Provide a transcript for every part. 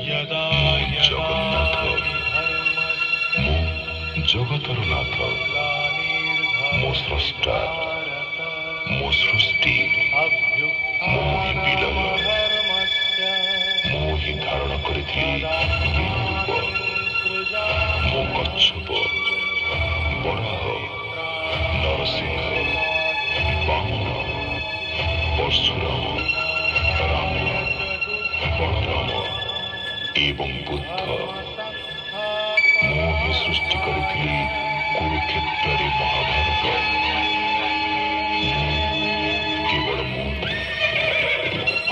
ଜଗନ୍ନାଥ ମୁଁ ଜଗତର ନାଥ, ମୋ ସ୍ରଷ୍ଟା, ମୋ ସୃଷ୍ଟି, ମୁଁ ହିଁ ବିଲୟ, ମୁଁ ହିଁ ଧାରଣ କରିଥିଲି ରୂପ, ମୋ କଚ୍ଛପ, ବରାହ, ନରସିଂହ, ବାମନ, ପରଶୁରାମ, ରାମ, ବଳରାମ ଏବଂ ବୁଦ୍ଧ। ମୁଁ ହିଁ ସୃଷ୍ଟି କରିଥିଲି କୁରୁକ୍ଷେତ୍ରରେ ମହାଭାରତ। କେବଳ ମୁଁ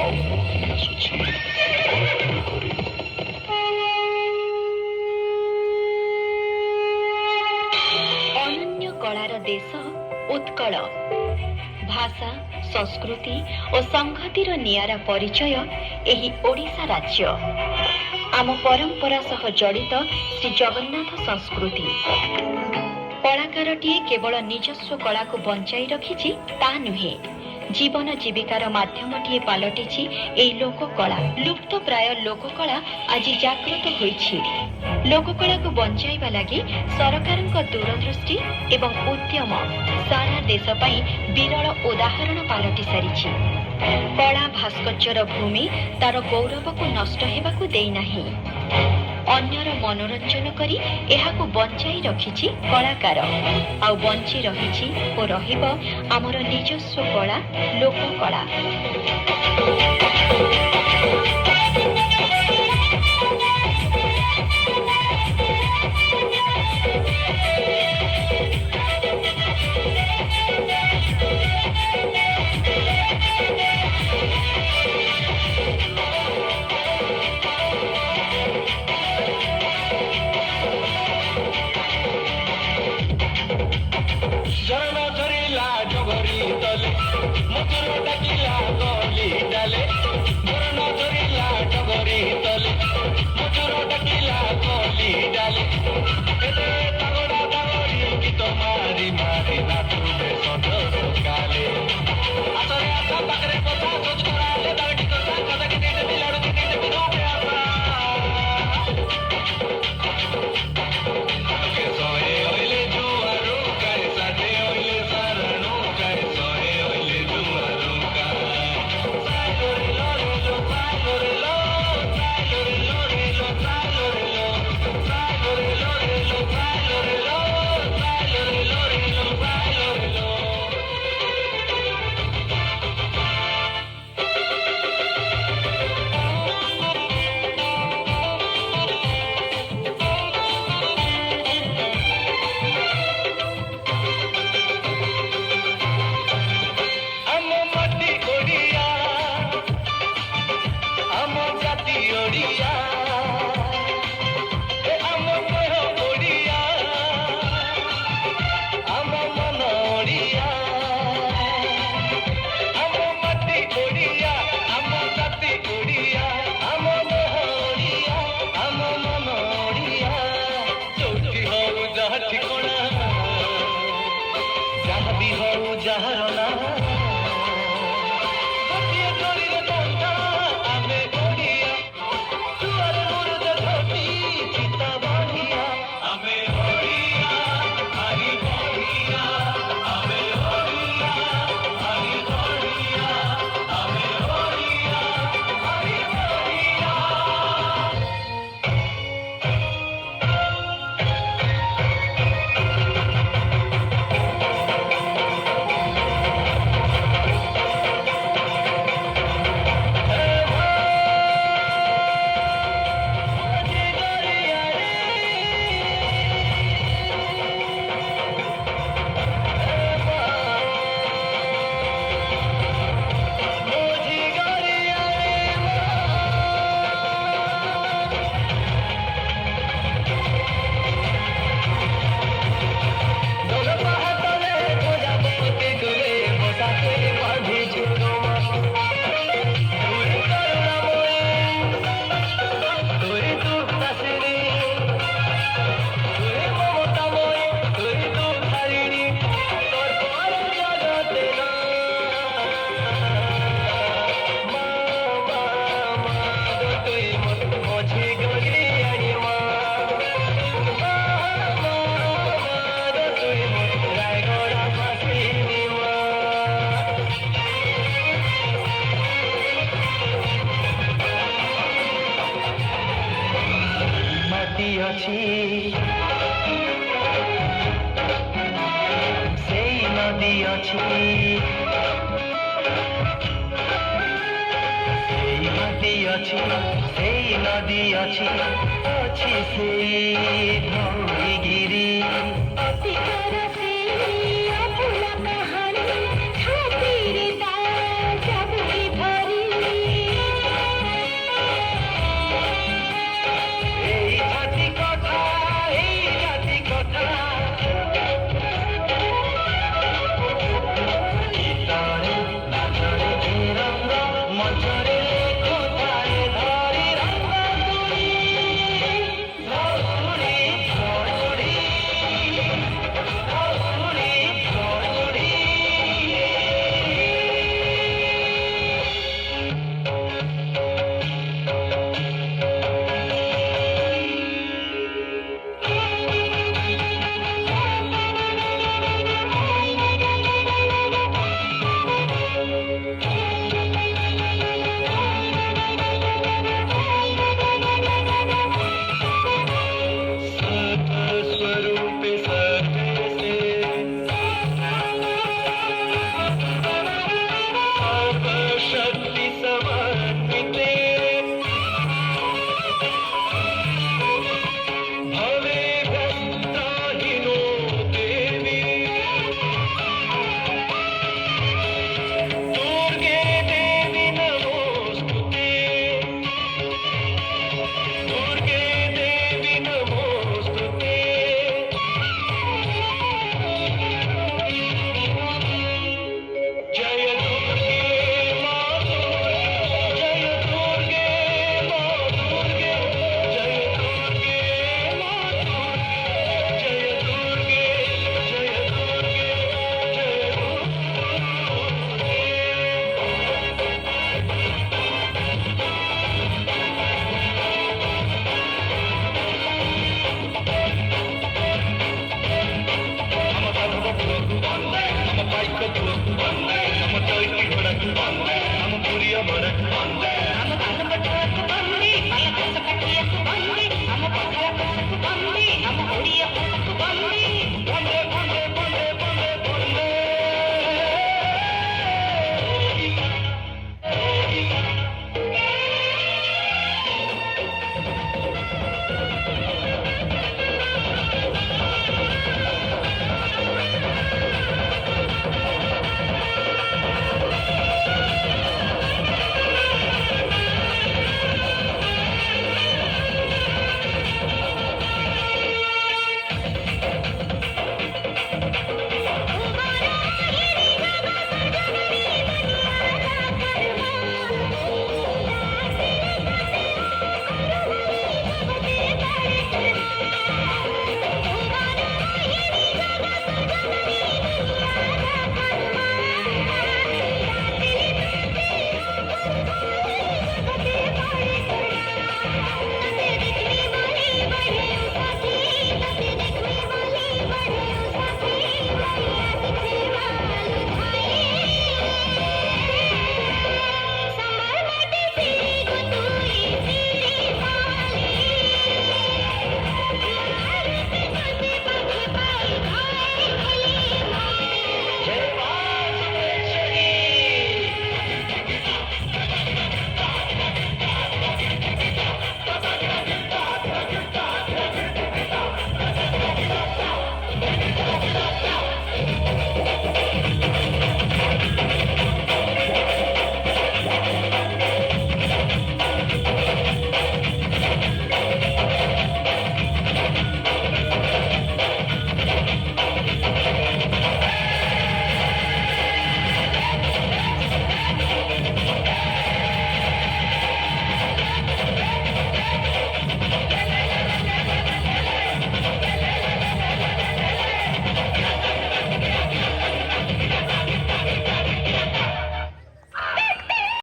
ଆଉ ମୁଁ ହିଁ ଆସୁଛି କଳ୍ପନା କରି। ଅନନ୍ୟ କଳାର ଦେଶ ଉତ୍କଳ। ଭାଷା, ସଂସ୍କୃତି ଓ ସଂହତିର ନିଆରା ପରିଚୟ ଏହି ଓଡ଼ିଶା ରାଜ୍ୟ। ଆମ ପରମ୍ପରା ସହ ଜଡ଼ିତ ଶ୍ରୀ ଜଗନ୍ନାଥ ସଂସ୍କୃତି। କଳାକାରଟିଏ କେବଳ ନିଜସ୍ୱ କଳାକୁ ବଞ୍ଚାଇ ରଖିଛି ତା ନୁହେଁ, ଜୀବନ ଜୀବିକାର ମାଧ୍ୟମଟିଏ ପାଲଟିଛି ଏହି ଲୋକକଳା। ଲୁପ୍ତ ପ୍ରାୟ ଲୋକକଳା ଆଜି ଜାଗୃତ ହୋଇଛି। ଲୋକକଳାକୁ ବଞ୍ଚାଇବା ଲାଗି ସରକାରଙ୍କ ଦୂରଦୃଷ୍ଟି ଏବଂ ଉଦ୍ୟମ ସାରା ଦେଶ ପାଇଁ ବିରଳ ଉଦାହରଣ ପାଲଟି ସାରିଛି। କଳା ଭାସ୍କର୍ଯ୍ୟର ଭୂମି ତାର ଗୌରବକୁ ନଷ୍ଟ ହେବାକୁ ଦେଇନାହିଁ। ଅନ୍ୟର ମନୋରଞ୍ଜନ କରି ଏହାକୁ ବଞ୍ଚାଇ ରଖିଛି କଳାକାର। ଆଉ ବଞ୍ଚି ରହିଛି ଓ ରହିବ ଆମର ନିଜସ୍ୱ କଳା, ଲୋକକଳା। ଝରଣା ଝରିଲା ଜଗରି ତଲେ, ମଧୁର ଡାକିଲା ଗଲି ଡାଲେ। ଅଛି ସେଇ ନଦୀ ଅଛି ସେଇ ନଦୀ ଅଛି ସେଇ ନଦୀ ଅଛି ଅଛି ସେଇ ଧଉଳିଗିରି ଅଧିକାର